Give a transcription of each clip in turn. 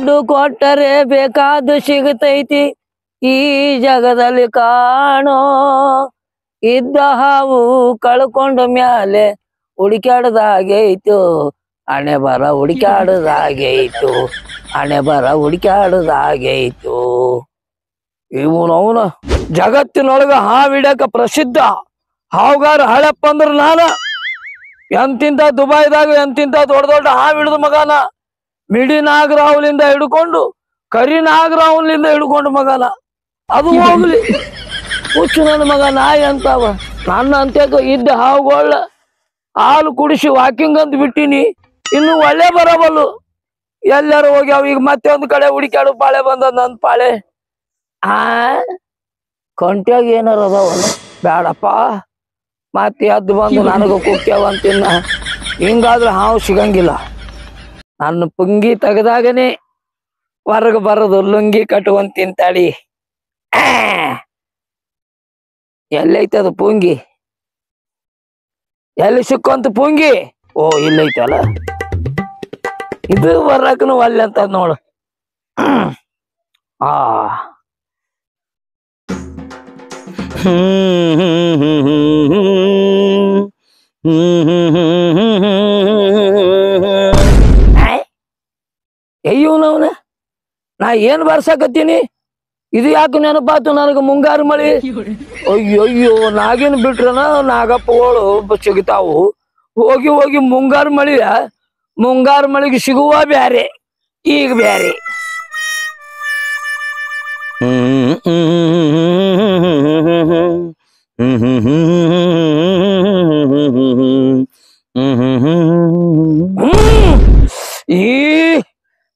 ದುಡ್ಡು ಕೊಟ್ಟರೆ ಬೇಕಾದ ಸಿಗತೈತಿ ಈ ಜಗದಲ್ಲಿ ಕಾಣೋ ಇದ್ದ ಹಾವು ಕಳ್ಕೊಂಡ ಮ್ಯಾಲೆ ಹುಡುಕ್ಯಾಡದಾಗೈತು ಹಣೆ ಬರ ಹುಡುಕ್ಯಾಡದಾಗೈತು ಹಣೆ ಬರ ಹುಡುಕ್ಯಾಡದಾಗೈತು ಇವನವನ ಜಗತ್ತಿನೊಳಗ ಹಾವಿಡ್ಯಾಕ ಪ್ರಸಿದ್ಧ ಹಾವುಗಾರ ಹಳಪ್ಪ ಅಂದ್ರ ನಾನ ಎಂತಿಂತ ದುಬೈದಾಗ ಎಂತಿಂತ ದೊಡ್ಡ ದೊಡ್ಡ ಹಾವು ಹಿಡಿದ ಮಗನ ಮಿಡಿ ನಾಗರಾವ್ಲಿಂದ ಹಿಡ್ಕೊಂಡು ಕರಿ ನಾಗರಾವ್ಲಿಂದ ಹಿಡ್ಕೊಂಡು ಮಗನ ಅದು ಹೋಗ್ಲಿ ಹುಚ್ಚು ನನ್ನ ಮಗ ನಾಯಿ ಅಂತಾವ ನನ್ನ ಅಂತ್ಯಕ ಇದ್ದ ಹಾವುಗಳ ಹಾಲು ಕುಡಿಸಿ ವಾಕಿಂಗ್ ಅಂತ ಬಿಟ್ಟಿನಿ ಇನ್ನು ಒಳ್ಳೆ ಬರಬಲ್ಲು ಎಲ್ಲರೂ ಹೋಗ್ಯಾವ ಈಗ ಮತ್ತೆ ಒಂದ್ ಕಡೆ ಹುಡುಕ್ಯಾಡು ಪಾಳೆ ಬಂದ ನನ್ ಪಾಳೆ ಕಂಟ್ಯಾಗ ಏನಾರ ಅದಾವಲ್ಲ ಬ್ಯಾಡಪ್ಪ ಮತ್ತೆ ಎದ್ದು ಬಂದು ನನಗ ಕುಕ್ಕ್ಯಾವ ಅಂತಿನ್ನ ಹಿಂಗಾದ್ರೆ ಹಾವು ಸಿಗಂಗಿಲ್ಲ ನನ್ನ ಪುಂಗಿ ತೆಗದಾಗನೆ ಹೊರಗ ಬರೋದು ಲುಂಗಿ ಕಟ್ಕೊಂಡ್ ತಡಿ ಎಲ್ಲೈತದ ಪುಂಗಿ ಎಲ್ಲಿ ಸಿಕ್ಕಂತ ಪುಂಗಿ ಓ ಇಲ್ಲೈತಲ್ಲ ಇದು ಬರಕನು ಒಲ್ಲೆ ಅಂತ ನೋಡು ಆ ಅಯ್ಯವನವನ ನಾ ಏನ್ ಬರ್ಸಾಕತ್ತೀನಿ ಇದು ಯಾಕೆ ನೆನಪಾತು ನನಗ ಮುಂಗಾರು ಮಳಿ ಅಯ್ಯಯ್ಯೋ ನಾಗೇನ್ ಬಿಟ್ರನ ನಾಗಪ್ಪಗಳು ಸಿಗ್ತಾವು ಹೋಗಿ ಹೋಗಿ ಮುಂಗಾರು ಮಳಿಗೆ ಸಿಗುವ ಬ್ಯಾರೆ ಈಗ ಬ್ಯಾರೆ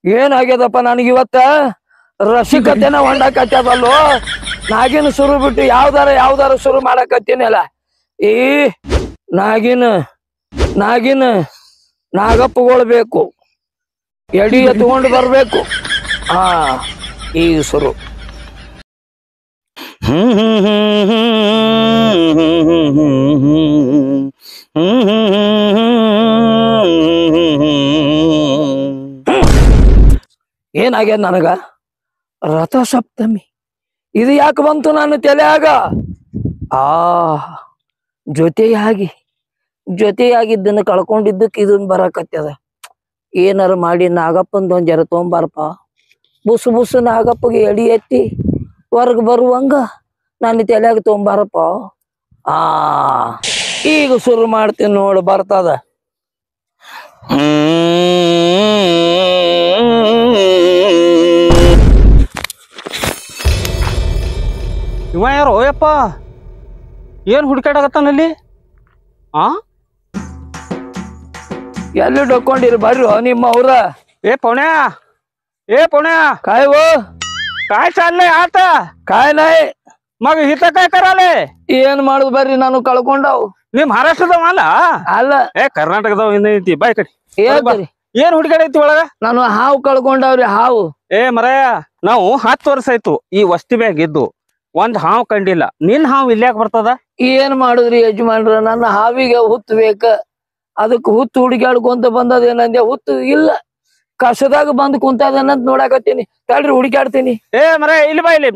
ಏನಾಗ್ಯದಪ್ಪ ನನಗಿವತ್ತ ರಸಿಕತೆನ ಹೊಂಡಕತ್ತದಲ್ಲೋ ನಾಗಿನ ಶುರು ಬಿಟ್ಟು ಯಾವ್ದಾರ ಶುರು ಮಾಡಕತ್ತೀನಲ್ಲ ಈ ನಾಗಿನ ನಾಗಪ್ಪಗಳು ಬೇಕು ಎಡಿ ಎತ್ಕೊಂಡು ಬರ್ಬೇಕು ಈಗ ಶುರು ಏನಾಗ್ಯದ ನನಗ ರಥಸಪ್ತಮಿ ಇದು ಯಾಕೆ ಬಂತು ನಾನು ತಲೆಯಾಗ ಜೊತೆಯಾಗಿದ್ದನ್ನು ಕಳ್ಕೊಂಡಿದ್ದಕ್ಕೆ ಇದನ್ ಬರಕತ್ತದ ಏನಾರ ಮಾಡಿ ನಾಗಪ್ಪಂದ ಒಂದ್ ಜರ ತೊಗೊಂಬಾರಪ್ಪ ಬುಸು ನಾಗಪ್ಪಗೆ ಎಡಿ ಎತ್ತಿ ಹೊರಗ್ ಬರುವಂಗ ನನ್ನ ತಲೆಯಾಗ ತೊಗೊಂಬಾರಪ್ಪ ಈಗ ಶುರು ಮಾಡ್ತೀನಿ ನೋಡು ಬರ್ತದ ಇವ ಯಾರು ಓಯಪ್ಪ ಏನ್ ಹುಡುಕಾಡಕತ್ತಾನಲ್ಲಿ ಎಲ್ಲಿ ಡೊಕ್ಕೊಂಡಿರಿ ಬರ್ರಿ ನಿಮ್ಮ ಅವ್ರ ಏ ಪೌಣ್ಯ ಕಾಯ್ವೋ काय चाललंय आता काय नाही मग इथं काय कराले ಏನ್ ಮಾಡುದು ಬರ್ರಿ ನಾನು ಕಳ್ಕೊಂಡಾವ್ ನೀ ಮಹಾರಾಷ್ಟ್ರದವ ಅಲ್ಲ ಕರ್ನಾಟಕದವ ಐತಿ ಬಾಯ್ ಕಡೆ ಏನ್ ಹುಡುಗಾಡೈತಿ ಒಳಗ ನಾನು ಹಾವು ಕಳ್ಕೊಂಡವ್ರಿ ಹಾವು ಮರಯ ನಾವು 10 ವರ್ಷ ಆಯ್ತು ಈ ವಸ್ತಿ ಬ್ಯಾಗ್ ಇದ್ದು ಒಂದ್ ಹಾವು ಕಂಡಿಲ್ಲ ನಿನ್ ಹಾವು ಇಲ್ಯಾಕ ಬರ್ತದ ಏನ್ ಮಾಡುದ್ರಿ ಯಜಮಾನ್ರ ನನ್ನ ಹಾವಿಗೆ ಹುತ್ತು ಬೇಕ ಅದಕ್ಕೆ ಹುತ್ತು ಹುಡುಕ್ಯಾಡ್ಕೊಂತ ಬಂದದೇನಂದೆ ಹುತ್ತು ಇಲ್ಲ ಕಸದಾಗ ಬಂದ್ ಕುಂತದನ್ನಂತ ನೋಡಾಕತ್ತೀನಿ ತಡ್ರಿ ಹುಡುಕ್ಯಾಡ್ತೀನಿ ಮರ ಇಲ್ಲಿ ಬಾ ಇಲ್ಲಿ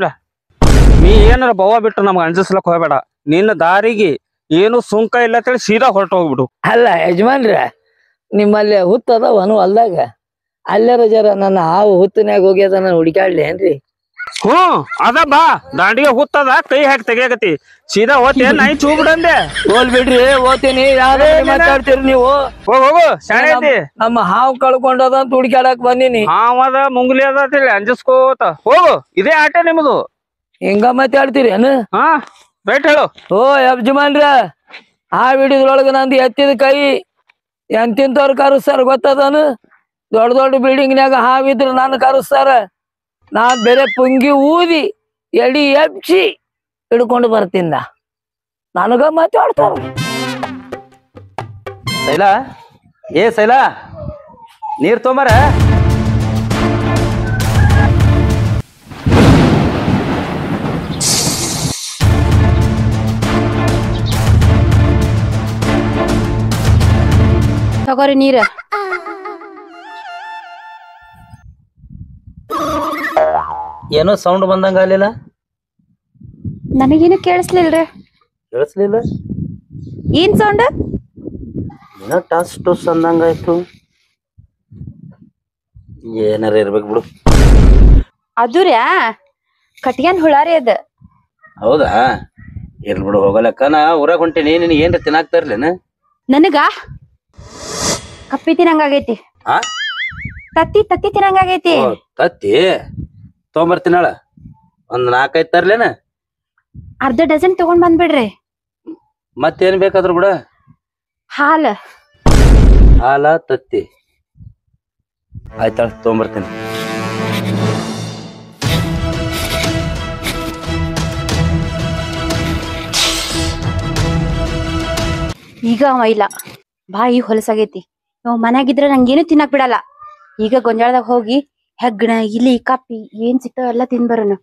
ನೀ ಏನಾರ ಬವ್ವ ಬಿಟ್ಟು ನಮ್ಗೆ ಅಂಜಿಸ್ಲಕ್ ಹೋಗ್ಬೇಡ ನಿನ್ನ ದಾರಿಗೆ ಏನು ಸುಂಕ ಇಲ್ಲ ಅಂತೇಳಿ ಸೀದಾ ಹೊರಟು ಹೋಗ್ಬಿಡು ಅಲ್ಲ ಯಜಮಾನ್ರ ನಿಮ್ಮಲ್ಲಿ ಹುತ್ತ ಅದಾವನು ಅಲ್ದಾಗ ಅಲ್ಲಾರ ಜರ ನನ್ನ ಹಾವು ಹುತ್ತಿನ್ಯಾಗ ಹೋಗ್ಯದ ನಾನು ಹುಡುಕ್ಯಾಡ್ಲಿ ಏನ್ರಿ ಅದ ಬಾ ದಾಂಡಿಗೆ ಹುತ್ತದ ಕೈ ಹಾಕಿ ತೆಗಿಯಾಕತಿ ಸೀದಾ ಓದ್ತೇ ನಾಯಿ ಚೂ ಬಿಡಂದೆ ಹೋಲ್ ಬಿಡ್ರಿ ಓದ್ತೀನಿ ಯಾರೇ ಮಾತಾಡ್ತೀರಿ ನೀವು ಹೋಗು ಶಾಣೆ ನಮ್ಮ ಹಾವು ಕಳ್ಕೊಂಡದ ಅಂತ ಹುಡುಕ್ಯಾಡಕ್ ಬಂದಿನಿ ಹಾವದ ಮುಂಗ್ಲಿ ಅದ ಅಂತೇಳಿ ಅಂಜಿಸ್ಕೋತ ಹೋಗು ಇದೇ ಆಟ ನಿಮ್ದು ಹಿಂಗ ಮಾತಾಡ್ತೀರಿ ಏನು ರೈಟ್ ಹೇಳು ಯಜಮಾನ್ರ ಹಾವು ಹಿಡಿದ್ರೊಳಗ ನಂದು ಎತ್ತಿದ ಕೈ ಎಂತಿಂತವ್ರು ಕರೆಸ್ತಾರ ಗೊತ್ತದನು ದೊಡ್ಡ ದೊಡ್ಡ ಬಿಲ್ಡಿಂಗ್ನ್ಯಾಗ ಹಾವಿದ್ರ ನಾನು ಕರೆಸ್ತಾರ ನಾನ್ ಬೇರೆ ಪುಂಗಿ ಊದಿ ಎಡಿ ಎಬ್ಸಿ ಹಿಡ್ಕೊಂಡು ಬರ್ತೀನ ನನಗ ಮಾತಾಡ್ತಾರ ಶೈಲಾ ನೀರ್ ತೊಂಬರ ತಗೋರಿ ನೀರ ಏನೋ ಸೌಂಡ್ ಬಂದಂಗ ಆಗ್ಲಿಲ್ಲ. ನನಗೇನು ಕೇಳಿಸ್ಲಿಲ್ರಿ. ಕೇಳಿಸ್ಲಿಲ್ಲ. ಏನ್ ಸೌಂಡ್? ಏನೋ ಟಸ್ ಟುಸ್ ಅಂದಂಗಾಯ್ತು. ಏನಾರ ಇರ್ಬೇಕು ಬಿಡು. ಅದುರ್ಯಾ ಕಟ್ಗ್ಯಾನ್ ಹುಳಾರಿ ಅದ. ಹೌದಾ, ಇರ್ಲಿ ಬಿಡು, ಹೋಗಲಕ್ಕ. ನಾ ಊರಾಗ ಹೊಂಟೇನಿ, ನಿನಗೆ ಏನ್ರ ತಿನ್ನಾಕ್ತಾರ್ಲೇನ? ನನಗ ಕಪ್ಪಿ ತಿನ್ನಂಗಾಗೈತಿ. ಆ ತತ್ತಿ ತಿನ್ನಂಗಾಗೈತಿ. ತತ್ತಿ ತೊಗೊಂಬರ್ತೀನಾಳ. ಒಂದ್ 4-5 ತರ್ಲೇನ? ಅರ್ಧ ಡಜನ್ ತಗೊಂಡ್ ಬಂದ್ಬಿಡ್ರಿ. ಮತ್ತೇನ್ ಬೇಕಾದ್ರು ಬಿಡ. ಹಾಲ ತತ್ತಿ ಆಯ್ತಾಳ, ತೊಗೊಂಬರ್ತೀನಿ. ಈಗ ಅವ ಇಲ್ಲ, ಬಾಯಿ ಹೊಲಸಾಗೈತಿ. ಇವ್ ಮನ್ಯಾಗಿದ್ರ ನಂಗೇನು ತಿನ್ನಕ್ ಬಿಡಲ್ಲ. ಈಗ ಗೊಂಜಾಳದಾಗ ಹೋಗಿ ಹೆಗ್ಗಣ, ಇಲಿ, ಕಪ್ಪಿ ಏನ್ ಸಿಗ್ತಾವ ಎಲ್ಲ ತಿಂದ್ ಬರೋಣ.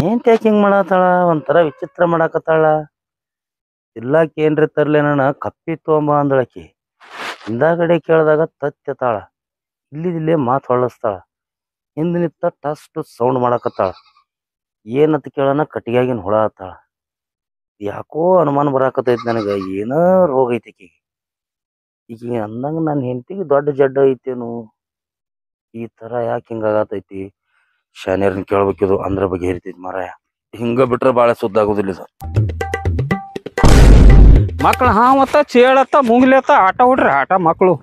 ಏನ್ ಯಾಕೆ ಹಿಂಗ್ ಮಾಡತ್ತಾಳ? ಒಂಥರ ವಿಚಿತ್ರ ಮಾಡಾಕತ್ತಾಳ. ಇಲ್ಲಾಕಿ ಏನ್ರಿ ತರ್ಲೇನ? ಕಪ್ಪಿ ತೊಗೊಂಬ ಅಂದಳಕಿ. ಹಿಂದಾಗಡೆ ಕೇಳಿದಾಗ ತತ್ತತಾಳ. ಇಲ್ಲಿದಿಲ್ಲೇ ಮಾತು ಹೊಳ್ಳಿಸ್ತಾಳ. ಹಿಂದ್ ನಿಂತ ಟಸ್ಟ್ ಸೌಂಡ್ ಮಾಡಾಕತ್ತಾಳ. ಏನಂತ ಕೇಳೋಣ, ಕಟ್ಟಿಗ್ಯಾಗಿನ ಹುಳ ಆತಾಳ. ಯಾಕೋ ಅನುಮಾನ ಬರಾಕತೈತಿ ನನಗ. ಏನೋ ರೋಗ ಐತಿ ಈಗ ಅಂದಂಗ ನನ್ನ ಹೆಂಡತಿಗೆ ದೊಡ್ಡ ಜಡ್ಡ ಐತೇನು? ಈ ತರ ಯಾಕೆ ಹಿಂಗಾಗತೈತಿ? ಶಾನ್ಯರ್ನ ಕೇಳ್ಬೇಕಿದು, ಅಂದ್ರ ಬಗ್ಗೆ ಹೇರ್ತೈತಿ ಮಾರಾಯ. ಹಿಂಗ ಬಿಟ್ರೆ ಬಾಳ ಸುದ್ದಾಗುದಿಲ್ಲ ಇದು. ಮಕ್ಳು ಮತ್ತ ಚೇಳತ್ತ ಮುಂಗ್ಲತ್ತ ಆಟ ಹುಡ್ರಿ ಆಟ. ಮಕ್ಳು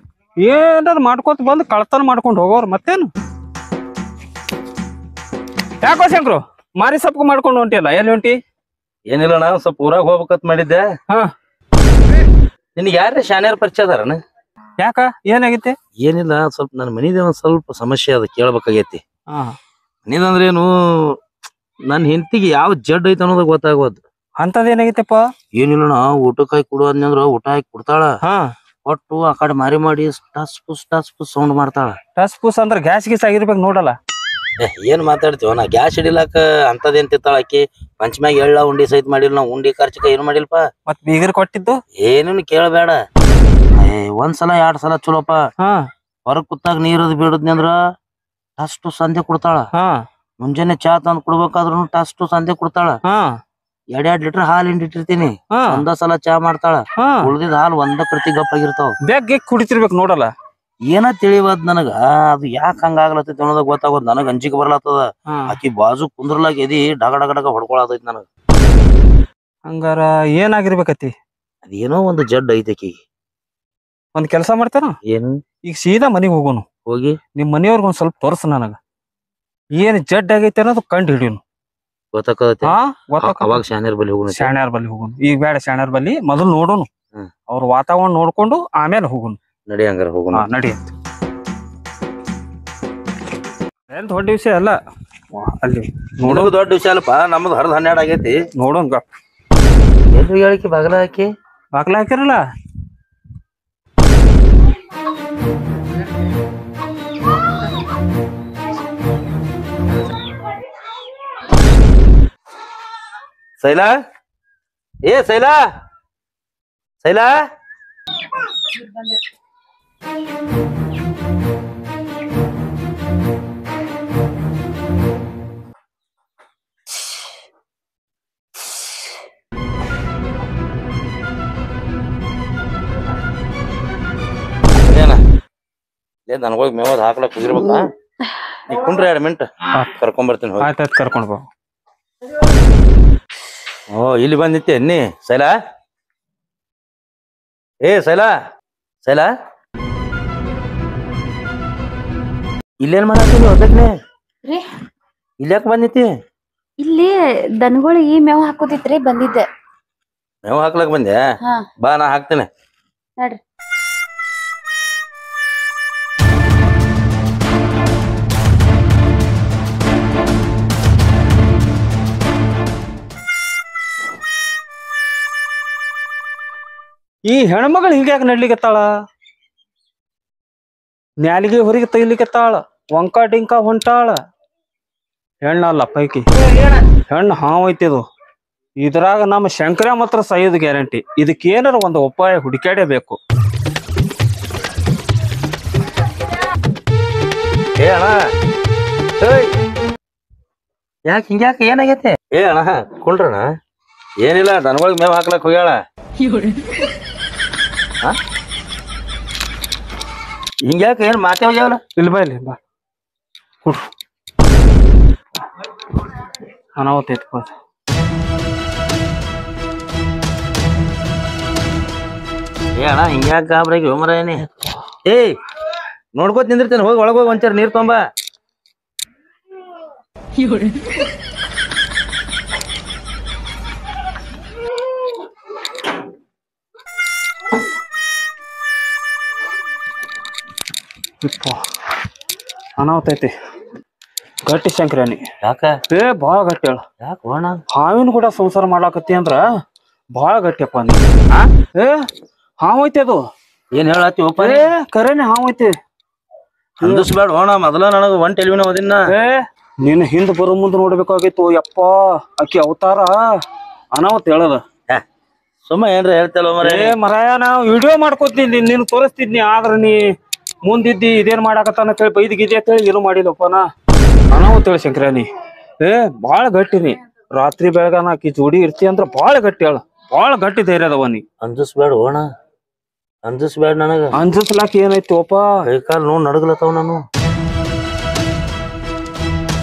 ಏನಾರ ಮಾಡ್ಕೊತ ಬಂದು ಕಳ್ತನ ಮಾಡ್ಕೊಂಡು ಹೋಗೋರು ಮತ್ತೇನು? ಯಾಕೋ ಶಂಕ್ರು ಮಾರಿ ಸಪ್ಕು ಮಾಡ್ಕೊಂಡು ಹೊಂಟಿಯಲ್ಲ, ಎಲ್ಲಿ ಹೊಂಟಿ? ಏನಿಲ್ಲ, ನಾನು ಸ್ವಲ್ಪ ಊರಾಗ ಹೋಗ್ಬೇಕಂತ ಮಾಡಿದ್ದೆ. ನಿನ್ಗೆ ಯಾರೇ ಶಾನ್ಯಾರ ಪರಿಚಯ ಅದಾರನ? ಯಾಕ ಏನಾಗೈತಿ? ಏನಿಲ್ಲ, ಸ್ವಲ್ಪ ನನ್ನ ಮನಿದೇ ಒಂದ್ ಸ್ವಲ್ಪ ಸಮಸ್ಯೆ ಅದ, ಕೇಳ್ಬೇಕಾಗೈತಿ. ಮನಿದಂದ್ರೇನು, ನನ್ನ ಹೆಂಡತಿಗೆ ಯಾವ ಜಡ್ ಐತೆ ಅನ್ನೋದು ಗೊತ್ತಾಗೋದು. ಅಂತದ್ ಏನಾಗೈತಪ್ಪ? ಏನಿಲ್ಲ, ಊಟಕ್ಕಾಗಿ ಕೊಡು ಅಂದ್ರ ಊಟ ಹಾಕಿ ಕೊಡ್ತಾಳ. ಒಟ್ಟು ಆ ಕಡೆ ಮಾರಿ ಮಾಡಿ ಟಸ್ ಪುಸ್ ಸೌಂಡ್ ಮಾಡ್ತಾಳ. ಟಸ್ ಪುಸ್ ಅಂದ್ರ ಗ್ಯಾಸ್ ಗೀಸ್ ಆಗಿರ್ಬೇಕು ನೋಡಲ್ಲ. ಏನ್ ಮಾತಾಡ್ತೀವ? ನಾ ಗ್ಯಾಸ್ ಹಿಡಿಲಾಕ ಅಂತದೇನ್ ತಿತ್ತಾಳ ಆಕಿ. ಪಂಚಮ್ಯಾಗ ಎಳ್ಳ ಉಂಡಿ ಸಹಿತ ಮಾಡಿಲ್ಲ. ನಾವು ಉಂಡಿ ಖರ್ಚಕ ಏನ್ ಮಾಡಿಲ್ಪ. ಮತ್ ಬೀಗರ್ ಕೊಟ್ಟಿದ್ದು ಏನೇನು ಕೇಳಬೇಡ. ಒಂದ್ಸಲ 2 ಸಲ ಚಲೋಪ. ಹೊರಗ್ ಕುತ್ತಾಗ ನೀರದ್ ಬಿಡದ್ನಿ ಅಂದ್ರ ಟಸ್ಟ್ ಸಂದೆ ಕೊಡ್ತಾಳ. ಮುಂಜಾನೆ ಚಾ ತಂದ್ ಕೊಡ್ಬೇಕಾದ್ರು ಟಸ್ಟ್ ಸಂದೆ ಕೊಡ್ತಾಳ. 2 ಲೀಟರ್ ಹಾಲು ಹಿಂಡಿಟ್ಟಿರ್ತೀನಿ, ಒಂದ ಸಲ ಚಾ ಮಾಡ್ತಾಳ. ಉಳ್ದಿದ್ ಹಾಲು ಒಂದ ಪ್ರತಿ ಗಪ್ಪಾಗಿರ್ತಾವ. ಬೇಗ ಕುಡಿತಿರ್ಬೇಕು ನೋಡಲ್ಲ. ಏನ ತಿಳಿವದ್ ನನಗ. ಅದು ಯಾಕ ಹಂಗಾಗ್ಲತ್ತೈತಿ ಅನ್ನೋದಾಗ ಗೊತ್ತಾಗೋದ್. ನನಗ ಅಂಜಿಕೆ ಬರ್ಲತ್ತದ. ಆಕಿ ಬಾಜು ಕುಂದ್ರಲಾಗ ಎದಿ ಡಗ ಡಗ ಡಗ ಹೊಡ್ಕೊಳತೈತಿ ನನಗ. ಹಂಗಾರ ಏನಾಗಿರ್ಬೇಕತಿ? ಅದೇನೋ ಒಂದು ಜಡ್ ಐತಕಿ. ಒಂದ್ ಕೆಲ್ಸ ಮಾಡ್ತಾರ, ಏನು? ಈಗ ಸೀದಾ ಮನಿಗ್ ಹೋಗೋನು. ಹೋಗಿ ನಿಮ್ ಮನಿಯವ್ರಿಗೆ ಒಂದ್ ಸ್ವಲ್ಪ ತೋರ್ಸ ನನಗ. ಏನ್ ಜಡ್ ಆಗೈತಿ ಅನ್ನೋದು ಕಂಡು ಹಿಡಿಯೋನು. ಗೊತ್ತಾಕತಿ. ಅವಾಗ ಶಾನ್ಯಾರ್ ಬಲ್ಲಿ ಹೋಗೋನು. ಶಾಣ್ಯಾರ್ ಬಲ್ಲಿ ಹೋಗೋನು. ಈಗ ಬೇಡ, ಶಾಣ್ಯಾರ್ ಬಲ್ಲಿ ಮೊದಲು ನೋಡೋನು. ಅವ್ರ ವಾತಾವರಣ ನೋಡ್ಕೊಂಡು ಆಮೇಲೆ ಹೋಗೋನು. ನಡಿ ಹಂಗಾರ ಹೋಗೋಣ. ನಡಿ. ಏನ್ ದೊಡ್ಡ ವಿಷಯ ಅಲ್ಲ ಅಲ್ಲಿ. ನೋಡೋದು ದೊಡ್ಡ ವಿಷಯ ಅಲ್ಲಪ್ಪ. ನಮ್ದು 10-12 ಆಗೈತಿ. ನೋಡೋನ್ ಗಪ್. ಎಲ್ರು ಹೇಳಿಕೆ ಬಾಗಲ ಹಾಕಿ ಹಾಕಿರಲ್ಲ. ಶೈಲಾ, ಶೈಲಾ, ಶೈಲಾ. ನನಗೋಗಿ ಮೇವದ್ ಹಾಕ್ಲಕ್ ಹೋಗಿರ್ಬೇಕಾ? ಈಗ ಕುಂಡ್ರಿ 2 ಮಿನಿಟ್ ಕರ್ಕೊಂಬರ್ತೀನಿ. ಆಯ್ತಾಯ್ತು, ಕರ್ಕೊಂಡ್ ಬಾ. ಇಲ್ಲಿ ಬಂದಿತ್ತೆ ನೀ ಶೈಲಾ. ಶೈಲಾ, ಶೈಲಾ, ಇಲ್ಲೇನ್ ಮಾಡತ್ತೀನಿ? ಹೊತ್ತಕ್ನೆ ಇಲ್ಲಿ ಯಾಕೆ ಬಂದಿತ್ತಿ? ಇಲ್ಲಿ ದನಗಳಿಗೆ ಮೇವ್ ಹಾಕೋದಿತ್ರಿ, ಬಂದಿದ್ದೆ. ಮೇವ್ ಹಾಕ್ಲಕ್ ಬಂದೆ? ಬಾ, ನಾ ಹಾಕ್ತೇನೆ ನೋಡ್ರಿ. ಈ ಹೆಣ್ಮಗಳು ಹಿಂಗ್ಯಾಕ ನಡ್ಲಿಕತ್ತಾಳ? ನ್ಯಾಲಿಗೆ ಹೊರಗೆ ತೆಗಿಲಿಕತ್ತಾಳ, ವಂಕ ಟಿಂಕ ಹೊಂಟಾಳ. ಹೆಣ್ಣಲ್ಲ ಪೈಕಿ ಹೆಣ್ಣು. ಹಾವೈತಿದು ಇದ್ರಾಗ ನಮ್ಮ ಶಂಕರ ಮಾತ್ರ ಸಾಯೋದು ಗ್ಯಾರಂಟಿ. ಇದಕ್ಕೆ ಏನಾರ ಒಂದು ಉಪಾಯ ಹುಡುಕಾಡಬೇಕು. ಏ ಅಣ್ಣ, ಯಾಕೆ ಹಿಂಗ್ಯಾಕೆ ಏನಾಗೈತೆ? ಏ ಅಣ್ಣ ಕುಂಡ್ರಣ. ಏನಿಲ್ಲ, ದನಗಳಿಗೆ ಮೇವ್ ಹಾಕ್ಲಕ್ ಹೋಗ್ಯಾಳ. ಹಿಂಗ್ಯಾಕೆ ಏನ್ ಮಾತೇ ಹೋಗ್ಯಾವಲ್ಲ? ಇಲ್ಲಿ ಬಾ ಕುಡ್ರು. ಅನಾಹುತ ಐತಿ. ಏ ಅಣ್ಣ ಹಿಂಗ್ಯಾಕ ಗಾಬ್ರಾಗಿ ಮರೇನಿ? ಏಯ್ ನೋಡ್ಕೋತ ನಿಂದಿರ್ತೇನೆ, ಹೋಗಿ ಒಳಗೋಗಿ ಒಂಚೂರು ನೀರ್ ತೊಂಬ. ಅನಾಹುತ ಐತಿ. ಗಟ್ಟಿ ಶಂಕರಾನಿ. ಯಾಕ? ಬಾಳ ಗಟ್ಟಿ ಹೇಳ. ಯಾಕ ಹೋಣ? ಹಾವಿನ ಕೂಡ ಸಂಸಾರ ಮಾಡ್ಲಾಕತ್ತಿ ಅಂದ್ರ ಬಾಳ ಗಟ್ಟಿಯಪ್ಪ ನೀ. ಹಾವ್ ಐತಿ ಅದು. ಏನ್ ಹೇಳತ್ತಿ ಒಪ್ಪ? ಕರೇನೆ ಹಾವ್ ಐತಿ. ಅಂದಿಸ್ಬೇಡ ಹೋಣ, ಮೊದಲ ನನಗ ಒಂದ್ ಟೆಲಿವಿನ ಓದಿನ. ನೀನ್ ಹಿಂದ್ ಬರೋ ಮುಂದ್ ನೋಡ್ಬೇಕಾಗಿತ್ತು. ಯಪ್ಪ ಅಕ್ಕಿ ಅವತಾರ ಅನಾಹುತ ಹೇಳದ. ಸುಮ್ಮ ಏನ್ರ ಹೇಳ್ತಲ್ಲ ಮರಾಯ, ನಾವು ವಿಡಿಯೋ ಮಾಡ್ಕೋತಿದ್ನಿ, ನೀನ್ ತೋರಿಸ್ತಿದ್ನಿ. ಆದ್ರ ನೀ ಮುಂದಿದ್ದಿ ಇದೇನ್ ಮಾಡಾಕತ್ತಾನ ಹೇಳಿ ಬೈದಿಗಿದೆ ಅಂತ ಹೇಳಿ ಏನು ಮಾಡಿಲ್ಲಪ್ಪ ನಾ. ಅನಾಹುತ ಹೇಳಿ ಶಂಕರಾನಿ. ಬಾಳ ಗಟ್ಟಿನಿ. ರಾತ್ರಿ ಬೆಳಗಾನ ಆಕಿ ಜೋಡಿ ಇರ್ತಿ ಅಂದ್ರ ಬಾಳ ಗಟ್ಟಿ ಹೇಳ. ಬಾಳ ಗಟ್ಟಿ ಧೈರ್ಯ ಅದಾವ ನೀ. ಅಂಜಿಸ್ಬೇಡ ಹೋಣ, ಅಂಜಿಸ್ಬೇಡ ನನಗ. ಅಂಜಿಸ್ಲಾಕ ಏನೈತಿ ಒಪ್ಪ? ಕೈ ಕಾಲ್ ನೋಡ್ ನಡಗ್ಲತ್ತಾವ ನಾನು.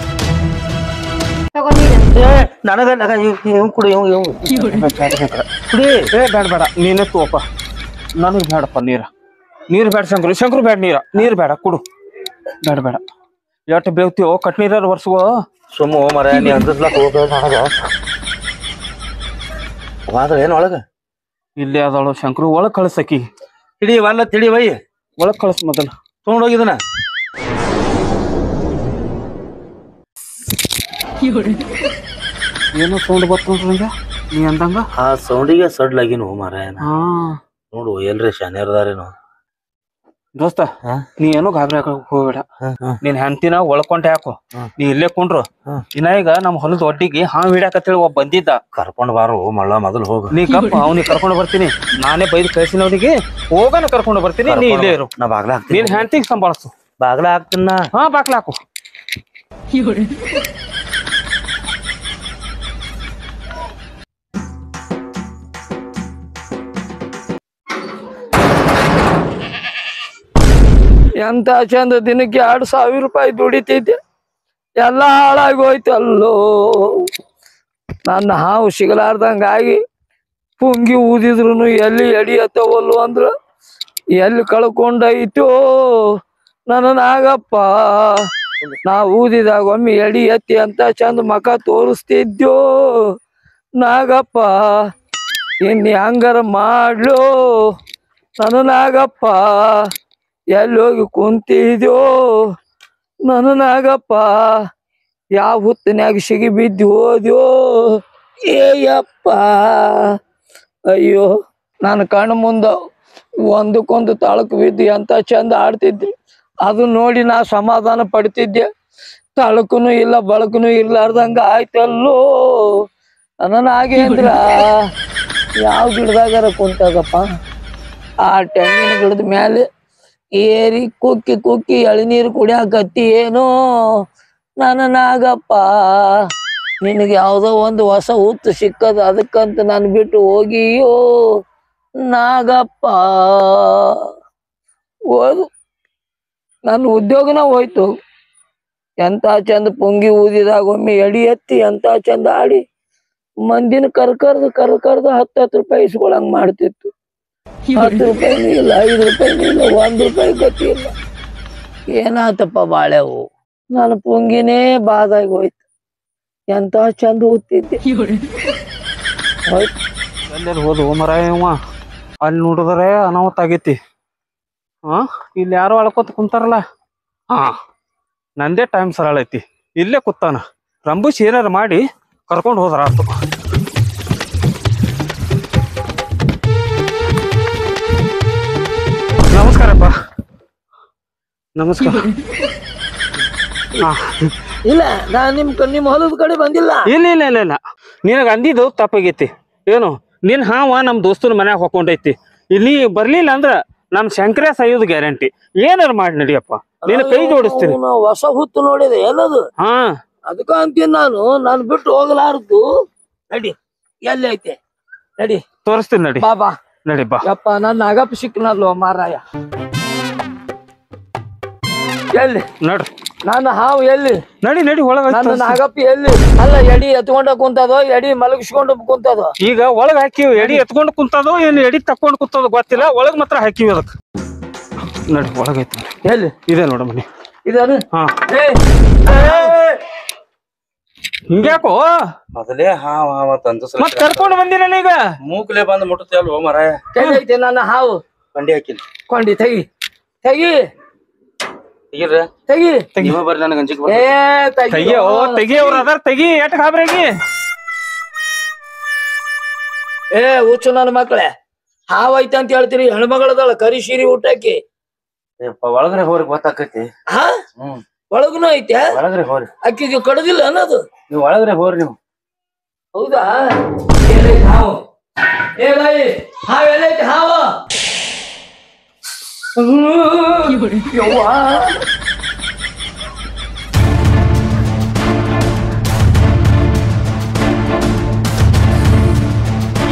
ನನಗ ಕುಡಿ ಬೇಡ ನೀನೇ ತೋಪ. ನನಗ್ ಬೇಡಪ್ಪ ನೀರ್ ಬೇಡ ಶಂಕರು ಬೇಡ. ನೀರ್ ಬೇಡ, ಕುಡು. ಬೇಡ ಎಟ್ ಬೇವ್ತೀವೋ ಕಟ್ ನೀರ ವರ್ಷಗೋ. ಸುಮ್ಮ ಮರ ನೀ ಅಂಜಿಸ್ಲಾಕ ಹೋಗ ನನಗ. ಏನ್ ಒಳಗ ಇಲ್ಲೇ ಅದಳು ಶಂಕರು. ಒಳಗ್ ಕಳ್ಸಕಿ. ತಿಳಿ ವಲ್ಲ ತಿಳಿ ಬೈ, ಒಳಗ್ ಕಳ್ಸ ಮೊದಲ. ತಗೊಂಡೋಗಿದನ. ಏನೋ ಸೌಂಡ್ ಬರ್ತಂಗ ನೀ ಅಂದಂಗ. ಆ ಸೌಂಡಿಗೆ ಸಡ್ಲಾಗಿನ ಮಾರಾಯನ. ನೋಡು ಎಲ್ರಿ ಶಾನ್ಯಾರದಾರೇನು. ದೋಸ್ತ, ನೀ ಏನೋ ಗಾಬರಿ ಹಾಕಕ್ ಹೋಗ್ಬೇಡ. ನೀನ್ ಹೆಂಡತಿನ ಒಳ್ಕೊಂಡೆ ಹಾಕು. ನೀ ಇಲ್ಲೇ ಕುಂಡ್ರು. ಇನ್ನ ಈಗ ನಮ್ ಹೊಲದ ಒಡ್ಡಿಗೆ ಹಾವ್ ಹಿಡ್ಯಾಕತ್ತೇಳಿ ಒಬ್ಬ ಬಂದಿದ್ದ. ಕರ್ಕೊಂಡ್ ಬಾರು ಮಳ್ಳ, ಮೊದಲು ಹೋಗ. ನೀ ಕಪ್ಪ ಅವ್ನಿಗೆ ಕರ್ಕೊಂಡು ಬರ್ತೀನಿ. ನಾನೇ ಬೈದ್ ಕಳ್ಸಿನ ಅವ್ನಿಗೆ. ಹೋಗನ ಕರ್ಕೊಂಡು ಬರ್ತೀನಿ, ನೀ ಇಲ್ಲೇ ಇರು. ನಾ ಬಾಗ್ಲ ಹಾಕ್ತೀನಿ. ನೀನ್ ಹೆಂಡತಿಗೆ ಸಂಭಾಳಿಸು. ಬಾಗ್ಲ ಹಾಕ್ತೀನ. ಬಾಗ್ಲ ಹಾಕು. ಎಂತ ಚಂದ ದಿನಕ್ಕೆ 2,000 ರೂಪಾಯಿ ದುಡಿತಿದ್ದೆ. ಎಲ್ಲ ಹಾಳಾಗಿ ಹೋಯ್ತಲ್ಲೋ. ನನ್ನ ಹಾವು ಸಿಗಲಾರ್ದಂಗಾಗಿ ಪುಂಗಿ ಊದಿದ್ರು ಎಲ್ಲಿ ಎಡಿ ಎತ್ತವಲ್ಲು ಅಂದ್ರ ಎಲ್ಲಿ ಕಳ್ಕೊಂಡೈತೋ ನನ್ನ ನಾಗಪ್ಪ. ನಾ ಊದಿದಾಗ ಒಮ್ಮೆ ಎಡಿ ಎತ್ತಿ ಅಂತ ಚಂದ ಮಕ ತೋರಿಸ್ತಿದ್ಯೋ ನಾಗಪ್ಪ. ಇನ್ ಹಂಗಾರ ಮಾಡ್ಲೋ ನನ್ನ ನಾಗಪ್ಪ. ಎಲ್ಲಿ ಹೋಗಿ ಕುಂತಿದ್ಯೋ ನನ್ನ ನಾಗಪ್ಪ. ಯಾವ ಹುತ್ತಿನ್ಯಾಗ ಸಿಗಿ ಬಿದ್ದು ಹೋದ್ಯೋ ಏಯಪ್ಪ. ಅಯ್ಯೋ, ನನ್ನ ಕಣ್ಣು ಮುಂದ ಒಂದಕ್ಕೊಂದು ತಾಳಕ್ ಬಿದ್ದು ಎಂತ ಚಂದ ಆಡ್ತಿದ್ದೆ. ಅದು ನೋಡಿ ನಾ ಸಮಾಧಾನ ಪಡ್ತಿದ್ದೆ. ತಾಳಕನು ಇಲ್ಲ ಬಳಕನು ಇರ್ಲಾರ್ದಂಗ ಆಯ್ತಲ್ಲೋ ನನ್ನ ನಾಗೇಂದ್ರ. ಯಾವ ಗಿಡದಾಗಾರ ಕುಂತಾಗಪ್ಪ? ಆ ತೆಂಗಿನ ಗಿಡದ ಮ್ಯಾಲೆ ಏರಿ ಕುಕ್ಕಿ ಕುಕ್ಕಿ ಎಳನೀರು ಕುಡಿಯಾಕತ್ತಿ ಏನೋ ನನ್ನ ನಾಗಪ್ಪ. ನಿನಗೆ ಯಾವ್ದೋ ಒಂದು ಹೊಸ ಹುತ್ತು ಸಿಕ್ಕದ, ಅದಕ್ಕಂತ ನಾನು ಬಿಟ್ಟು ಹೋಗಿಯೋ ನಾಗಪ್ಪ. ಹೋದು ನನ್ನ ಉದ್ಯೋಗನ ಹೋಯ್ತು. ಎಂತ ಚಂದ ಪುಂಗಿ ಊದಿದಾಗ ಒಮ್ಮೆ ಎಡಿ ಎತ್ತಿ ಎಂತ ಚಂದ ಆಡಿ ಮಂದಿನ ಕರ್ಕರ್ದು 10 ರೂಪಾಯಿ ಇಸ್ಕೊಳಂಗ್ ಮಾಡ್ತಿತ್ತು. 10 ರೂಪಾಯಿನೂ ಇಲ್ಲ, 5 ರೂಪಾಯಿನೂ ಇಲ್ಲ, 1 ರೂಪಾಯಿ ಗತಿ ಇಲ್ಲ. ಏನಾತಪ್ಪ ಬಾಳೆವು? ನನ್ನ ಪುಂಗಿನೇ ಬಾದಾಗಿ ಹೋಯ್ತು. ಎಂತ ಚಂದ ಓದ್ತಿದ್ದೆ. ಎಲ್ಲೆಲ್ಲಿ ಹೋದು ಮರಾಯವ? ಅಲ್ಲಿ ನೋಡಿದ್ರೆ ಅನಾಹುತ ಆಗೈತಿ. ಇಲ್ಲಿ ಯಾರೋ ಅಳ್ಕೋತ ಕುಂತಾರಲ್ಲ. ನಂದೇ ಟೈಮ್ ಸರಳ ಐತಿ. ಇಲ್ಲೇ ಕೂತಾನ. ರಂಬುಸ್ ಏನಾರು ಮಾಡಿ ಕರ್ಕೊಂಡು ಹೋದ್ರ ಆತು. ನಮಸ್ಕಾರಪ್ಪ. ನಮಸ್ಕಾರ. ಇಲ್ಲ ನಾನ್ ನಿಮ್ ಹೊಲದ ಕಡೆ ಬಂದಿಲ್ಲ. ಇಲ್ಲ ಇಲ್ಲ ಇಲ್ಲ ಇಲ್ಲ ನಿನಗ ಅಂದಿದ್ದು ತಪ್ಪಾಗೈತಿ. ಏನು ನಿನ್ ಹಾವ ನಮ್ ದೋಸ್ತನ ಮನ್ಯಾಗ ಹಾಕೊಂಡೈತಿ. ಇಲ್ಲಿ ಬರ್ಲಿಲ್ಲ ಅಂದ್ರ ನಮ್ ಶಂಕರ ಸಾಯೋದು ಗ್ಯಾರಂಟಿ. ಏನಾರ ಮಾಡಿ ನಡಿಯಪ್ಪ, ನಿನ್ನ ಕೈ ಜೋಡಿಸ್ತೀನಿ. ಹೊಸ ಹುತ್ತು ನೋಡಿದೆ ಏನದು. ಹಾ ಅದಕ್ಕ ಅಂತೀನಿ ನಾನು ಬಿಟ್ಟು ಹೋಗಲಾರದು. ನಡಿ ಎಲ್ಲಿ ಐತೆ ನಡಿ ತೋರಿಸ್ತೀನಿ ನಡಿ. ಬಾ ನಡಿ ಬಾ. ಯಪ್ಪ ನನ್ನ ಅಗಪ್ ಸಿಕ್ಕನಲ್ವ ಮಾರಾಯ. ಎಲ್ಲಿ ನಡ್ರಿ ನನ್ನ ಹಾವು ಎಲ್ಲಿ? ನಡಿ ನಡಿ ಒಳಗ. ನನ್ನ ನಾಗಪ್ಪಿ ಎಲ್ಲಿ? ಅಲ್ಲ ಎಡಿ ಎತ್ಕೊಂಡ ಕುಂತದೋ ಎಡಿ ಮಲಗಿಸ್ಕೊಂಡು ಕುಂತದೋ? ಈಗ ಒಳಗ್ ಹಾಕಿವಿ. ಎಡಿ ಎತ್ಕೊಂಡ್ ಕುಂತದೋ ಏನ್ ಎಡಿ ತಕೊಂಡ್ ಕುಂತದೋ ಗೊತ್ತಿಲ್ಲ. ಒಳಗ್ ಮಾತ್ರ ಹಾಕಿವಿ ಅದಕ್. ನಡಿ ಒಳಗೈತಿ. ಎಲ್ಲಿ ಇದೆ ನೋಡ ಮನಿ. ಇದಾನು. ಹಾ ಹಿಂಗ್ಯಾಕೋ ಮೊದಲೇ ಹಾವ ಮತ್ ಕರ್ಕೊಂಡ್ ಬಂದಿರಲ್ಲ ಈಗ. ಮೂಕ್ಲೆ ಬಂದ್ ಮುಟ್ಟತೆ ಅಲ್ವ ಮರಾಯ. ಐತೆ ನನ್ನ ಹಾವು. ಕಂಡಿ ಹಾಕಿಲ್ಲ ಕೊಂಡಿ ತೆಗಿ ತೆಗಿ ತೆಗಿರ್ರ ತೆಗಿ. ನೀವ ಬರ್ರಿ ನನಗೆ ಅಂಜಿಕ್ ಏ ತೆಗಿ ತೆಗಿ ಅವ್ರ ಅದಾರ ತೆಗಿ. ಎಟ್ ಗಾಬ್ರಾಗಿ ಏ ಹುಚ್ಚು ನನ್ನ ಮಕ್ಳೆ, ಹಾವು ಐತೆ ಅಂತ ಹೇಳ್ತೀರಿ. ಹೆಣ್ಮಗಳದಳ ಕರಿ ಸೀರಿ ಊಟಕ್ಕೆ. ಒಳಗ್ರೆ ಹೋರಿ ಗೊತ್ತಾಕೈತಿ. ಹಾ ಒಳಗುನು ಐತೆ. ಒಳಗ್ರೆ ಹೋರಿ. ಅಕ್ಕಿಗೆ ಕಡದಿಲ್ಲ ಅನ್ನೋದು. ನೀವ್ ಒಳಗ್ರೆ ಹೋರಿ ನೀವು. ಹೌದಾ? ಎಲ್ಲೈತೆ ಹಾವು? ಏ ಬಾಯಿ ಹಾವು ಎಲ್ಲೈತೆ ಹಾವು? ಯವ್ವ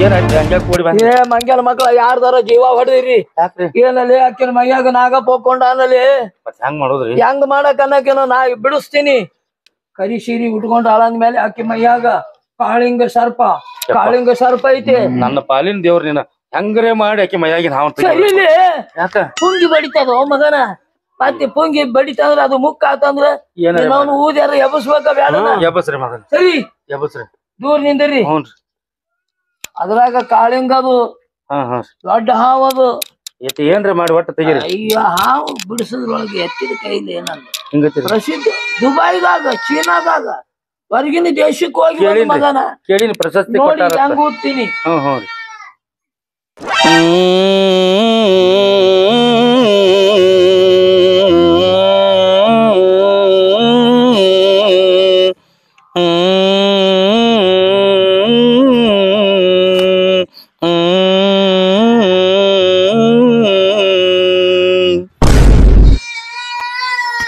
ಏನಾಯ್ತು ಹಂಗ್ಯಾಕ್ ಕೂಡಿ ಬಂದ? ಏ ಮಂಗ್ಯಾನ ಮಕ್ಳ ಯಾರ್ದಾರ ಜೀವ ಹೊಡೆದಿರಿ? ಯಾಕ್ರಿ ಏನಲ್ಲಿ ಅಕ್ಕಿನ ಮೈಯಾಗ ನಾಗಪ್ಪ ಹೋಗ್ಕೊಂಡ ಆನಲ್ಲಿ ಮತ್ ಹೆಂಗ್ ಮಾಡೋದ್ರಿ? ಹೆಂಗ್ ಮಾಡಕ್ ಅನ್ನಕೇನೋ ನಾ ಬಿಡಿಸ್ತೀನಿ. ಕರಿ ಸೀರಿ ಉಟ್ಕೊಂಡ್ ಆಳಂದ ಮೇಲೆ ಅಕ್ಕಿ ಮೈಯಾಗ ಕಾಳಿಂಗ ಸರ್ಪ ಐತಿ. ನನ್ನ ಪಾಲಿನ ದೇವ್ರ ನೀನ ಹೆಂಗ್ರೆ ಮಾಡಿ ಆಕಿ ಮೈಯಾಗಿನ ಹಾವ್ ಸರಿಲಿ ಯಾಕ ಪುಂಗಿ ಬಡಿತದ ಮಗನ. ಮತ್ತೆ ಪುಂಗಿ ಬಡಿತಂದ್ರ ಅದು ಮುಕ್ಕ ಆತಂದ್ರ ಅವನು ಊದ್ಯಾರ ಎಬಸ್ಬೇಕ ಬೇಡ? ಎಬ್ಬಸ್ರಿ ಮಗನ್ ಸರಿ ಎಬ್ಬಸ್ರಿ. ದೂರ ನಿಂದ್ರಿ. ಹ್ಞೂನ್ರಿ. ಅದ್ರಾಗ ಕಾಳಿಂಗ ಅದು ಹಾ ದೊಡ್ಡ ಹಾವು ಅದು. ಏನ್ರಿ ಮಾಡಿ ಒಟ್ಟ ತೆಗೀರಿ. ಅಯ್ಯ ಹಾವು ಬಿಡಿಸೋದ್ರೊಳಗೆ ಎತ್ತಿದ ಕೈಲಿ ಏನಂದ ಹಿಂಗತ್ತೀರಿ ಪ್ರಸಿದ್ಧ ದುಬೈದಾಗ ಚೀನಾದಾಗ ಹೊರಗಿನ ದೇಶಕ್ಕೆ ಹೋಗಿ ಬಂದ ಮಗನ. ಕೇಳಿನಿ ಪ್ರಶಸ್ತಿ ನೋಡಿ ಕೊಟ್ಟಾರ. ಹೆಂಗ ಓದ್ತೀನಿ. ಹ್ಞೂ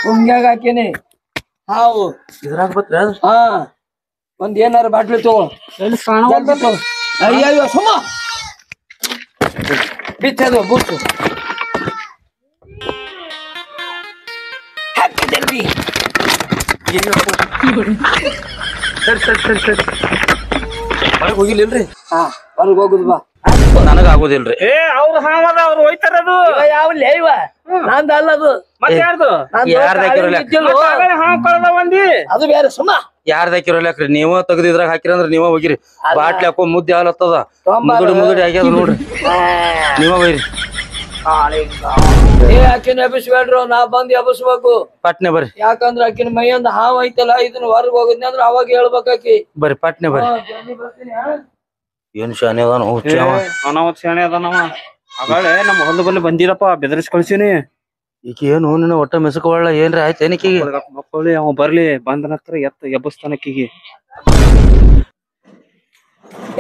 ಹುಂಗ್ಯಾಗ ಹಾಕಿನಿ ಹಾವು. ಇದ್ರಾಗ ಬತ್ರಿ ಅದು. ಹಾ ಒಂದ್ ಏನಾರ ಬಾಟ್ಲಿ ತಗೋ. ಜಲ್ದಿ ತಗೋ. ಅಯ್ಯಯ್ಯೋ ಸುಮ್ಮ ಬಿಚ್ಚದು ಬುಟ್ಟು ಹಾಕಿ ಜಲ್ದಿ. ಹೊರಗೆ ಹೋಗಿಲ್ರಿ. ಹಾ ಹೊರಗ್ ಹೋಗುದು ಬಾ. ನನಗ ಆಗೋದಿಲ್ರಿ. ಏ ಅವ್ರ ಹಾವದ ಅವ್ರು ಹೋಯ್ತಾರದು. ಯಾವಲ್ಲ ಇವ ನಂದ ಅಲ್ಲದು. ಮತ್ತೆ ಯಾರ್ದು? ಹಾವ್ ಕಳ್ದ ಒಂದಿ. ಅದು ಬೇರೆ ಸುಮ್ಮ. ಯಾರ್ದ ಹಾಕಿರಲ್ಯಾಕ್ರಿ ನೀವ ತೆಗ್ದಿದ್ರಾಗ ಹಾಕಿರಂದ್ರ ನೀವ ಹೋಗಿರಿ. ಬಾಟ್ಲಿ ಹಾಕೊಂಡ್ ಮುದ್ದೆ ಹಾಲತ್ತದ ಮುದುಡಿ ಆಗ್ಯದ ನೋಡ್ರಿ. ನೀವ ಬೈರಿ. ಏ ಅಕ್ಕಿನ ಎಬ್ಬಿಸ್ಬೇಡ್ರು, ನಾ ಬಂದ್ ಎಬ್ಬಿಸ್ಬೇಕು. ಪಟ್ನೆ ಬರ್ರಿ. ಯಾಕಂದ್ರ ಅಕ್ಕಿನ ಮೈಯಂದ ಹಾವ್ ಐತಲ್ಲ ಇದನ್ನ ಹೊರಗ್ ಹೋಗಿದ್ನಿ ಅಂದ್ರ ಅವಾಗ ಹೇಳ್ಬೇಕಾಕಿ. ಬರ್ರಿ ಪಟ್ನೆ ಬರ್ರಿ. ಏನ್ ಶಾನೆ ಅದಾನ ಅನಾವತ್ ಶಾಣೆ ಅದಾನವ. ಆಗಾಳೆ ನಮ್ಮ ಹೊಲ ಬಲ್ಲಿ ಬಂದಿರಪ್ಪ ಬೆದರಿಸಿ ಕಳ್ಸಿನಿ. ಈಗ ಏನು ನಿನ್ನ ಒಟ್ಟ ಮೆಸಕವಳ್ಳ ಏನ್ರಿ ಆಯ್ತು ಏನಕ್ಕಿಗೆ? ಮಕ್ಕಳಿ ಅವ ಬರ್ಲಿ ಬಂದ ಹತ್ರ ಎಬ್ಬಸ್ತಾನಕ್ಕಿಗೆ.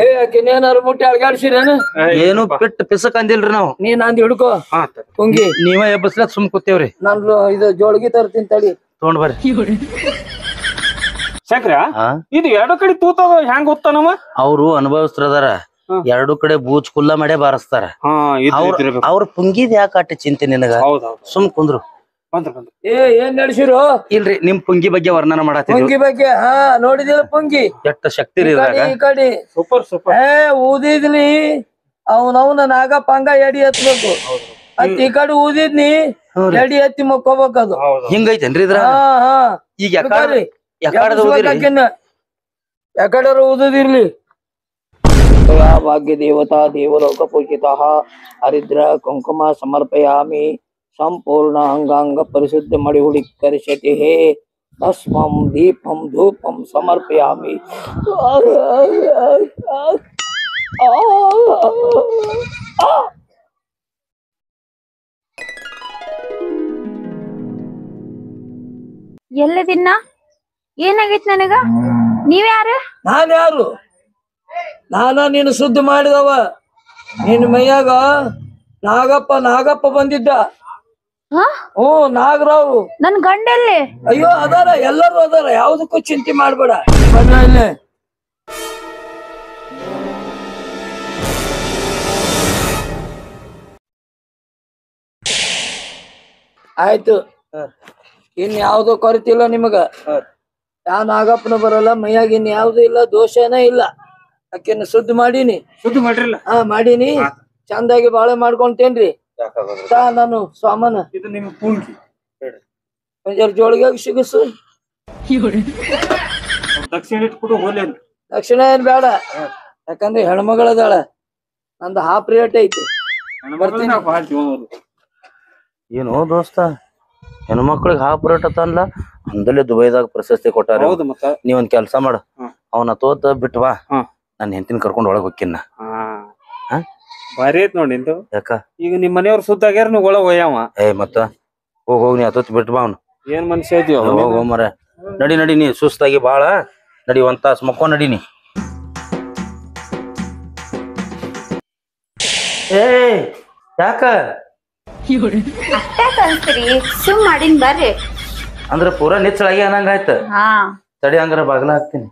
ಏ ಅಕ್ಕಿನೇನಾರು ಮುಟ್ಟಿ ಅಳ್ಗಾಡ್ಸಿರೇನು? ಏನು ಪಿಟ್ ಪಿಸಕ್ ಅಂದಿಲ್ರಿ ನಾವು. ನೀ ನಂದ್ ಹಿಡ್ಕೋ ಕುಂಗಿ. ನೀವ ಎಬ್ಬಸ್ಲಕ್ ಸುಮ್ ಕೂತೇವ್ರಿ. ನಾನು ಇದು ಜೋಳ್ಗಿ ತರ್ತೀನಿ ತಡಿ. ತಗೊಂಡ್ ಬರ್ರಿ. ಶಂಕ್ರ ಇದು ಎರಡು ಕಡೆ ತೂತದ ಹೆಂಗ್ ಗೊತ್ತಾನವ? ಅವ್ರು ಅನುಭವಿಸ್ತಾರ. ಎರಡು ಕಡೆ ಬೂಚ್ ಕುಲ್ಲ ಮಾಡೇ ಬಾರಿಸ್ತಾರ. ಅವ್ರ ಪುಂಗಿದ್ ಯಾಕ ಅಟ್ಟ ಚಿಂತೆ ನಿನಗ? ಸುಮ್ ಕುಂದ್ರು. ಏ ಏನ್ ನಡ್ಸಿರು? ಇಲ್ರಿ ನಿಮ್ ಪುಂಗಿ ಬಗ್ಗೆ ವರ್ಣನ ಮಾಡತ್ತೀವಿ. ಪುಂಗಿ ಬಗ್ಗೆ ಹಾ ನೋಡಿದಿಲ್ಲ ಪುಂಗಿ ಎಷ್ಟ ಶಕ್ತಿ ರೀ ಈ ಕಡೆ. Super super. ಏ ಊದಿದ್ನಿ ಅವನವನ ನಾಗಪ್ಪಂಗ ಎಡಿ ಎತ್ಬೇಕು. ಅತ್ ಈ ಕಡೆ ಊದಿದ್ನಿ ಎಡಿ ಎತ್ತಿ ಮಕ್ಕೋಬೇಕದು. ಹಿಂಗೈತೇನ್ರಿ ಇದ್ರ? ಈಗ ಯಾಕಡೆ ಊದದಿರ್ಲಿ. ಭಾಗ್ಯ ದೇವತಾ ದೇವಲೋಕ ಪೂಜಿತ ಹರಿದ್ರ ಕುಂಕುಮ ಸಮರ್ಪಯಾಮಿ ಸಂಪೂರ್ಣ ಅಂಗಾಂಗ ಪರಿಶುದ್ಧ ಮಾಡಿ ಹುಡುಕರಿಸತಿ ಹೇ ಭಸ್ಮಂ ದೀಪಂ ಧೂಪಂ ಸಮರ್ಪಯಾಮಿ. ಎಲ್ಲದಿನ್ನ ಏನಾಗೈತ್ ನನಗ ನೀವ್ ಯಾರು? ನಾನ್ ಯಾರು? ನೀನು ಸುದ್ದಿ ಮಾಡಿದವ. ನಿನ್ ಮೈಯಾಗ ನಾಗಪ್ಪ ಬಂದಿದ್ದ. ನಾಗರಾವ್. ನನ್ ಗಂಡಲ್ಲಿ? ಅಯ್ಯೋ ಅದಾರ, ಎಲ್ಲರೂ ಅದಾರ, ಯಾವ್ದಕ್ಕೂ ಚಿಂತೆ ಮಾಡ್ಬೇಡ. ಬಣ್ಣ ಇಲ್ಲೇ ಆಯ್ತು. ಇನ್ ಯಾವ್ದು ಕೊರತಿಲ್ಲ ನಿಮಗ. ಯಾವ ನಾಗಪ್ಪನ ಬರಲ್ಲ, ಮೈಯಾಗ ಇನ್ ಯಾವ್ದು ಇಲ್ಲ, ದೋಷನೇ ಇಲ್ಲ. ಅಕ್ಕಿನ ಸುದ್ದಿ ಮಾಡೀನಿ. ಸುದ್ದಿ ಮಾಡ್ರಿಲ್ಲ? ಮಾಡೀನಿ. ಚಂದಾಗಿ ಬಾಳೆ ಮಾಡ್ಕೊಂತೇನ್ರಿ. ನಾನು ಸ್ವಾಮನ ಇದು ನಿಮ್ ಪೂಂಗಿ ಒಂದ್ ಜೋಳಿಗೆ ಸಿಗಸು. ದಕ್ಷಿಣ ಇಟ್ಬಿಡು ಹೋಲಿ ಅಂತ. ದಕ್ಷಿಣ ಏನ್ ಬೇಡ, ಯಾಕಂದ್ರೆ ಹೆಣ್ಮಗಳದಾಳ. ನಂದು ಹಾಫ್ ರೇಟ್ ಐತಿ. ಏನು ದೋಸ್ತ, ಹೆಣ್ಮಕ್ಳಿಗೆ ಹಾಫ್ ರೇಟ್ ಅಲ್ಲ ಅಂದಲೇ ದುಬೈದಾಗ ಪ್ರಶಸ್ತಿ ಕೊಟ್ಟಾರ. ನೀವೊಂದ್ ಕೆಲ್ಸ ಮಾಡ, ಅವನ ತೋತ ಬಿಟ್ವಾ, ನಾನು ಹೆಂಡತಿನ ಕರ್ಕೊಂಡ್ ಒಳಗ್ ಹೋಗ್ಕಿನ್ನ. ಭಾರಿ ಐತ್ ನೋಡಿ ನಿಂದು. ಯಾಕ ಈಗ ನಿಮ್ ಮನೆಯವ್ರ ಸುದ್ದಾಗ್ಯಾರ ನೀವು ಒಳಗ್ ಒಯ್ಯವ. ಮತ್ತ ಹೋಗ್ ನೀ ಅತೋತ್ ಬಿಟ್ ಬಾ ಅವ್ನು. ಏನ್ ಮನುಷ್ಯ ಇದೀವ. ಹೋಗೋ ಮರ, ನಡಿ ನೀ ಸುಸ್ತಾಗಿ ಬಾಳ ನಡಿ, ಒಂದ್ ತಾಸ್ ಮಕ್ಕೋ ನಡಿನಿ. ಯಾಕ ಅನ್ಸ್ತೀರಿ? ಸುಮ್ ಮಾಡಿನ್ ಬರ್ರಿ. ಅಂದ್ರ ಪೂರಾ ನಿಚ್ಚಳಾಗಿ ಅನ್ನಂಗ ಆಯ್ತ. ತಡಿ ಹಂಗಾರ ಬಾಗ್ಲ ಹಾಕ್ತೀನಿ.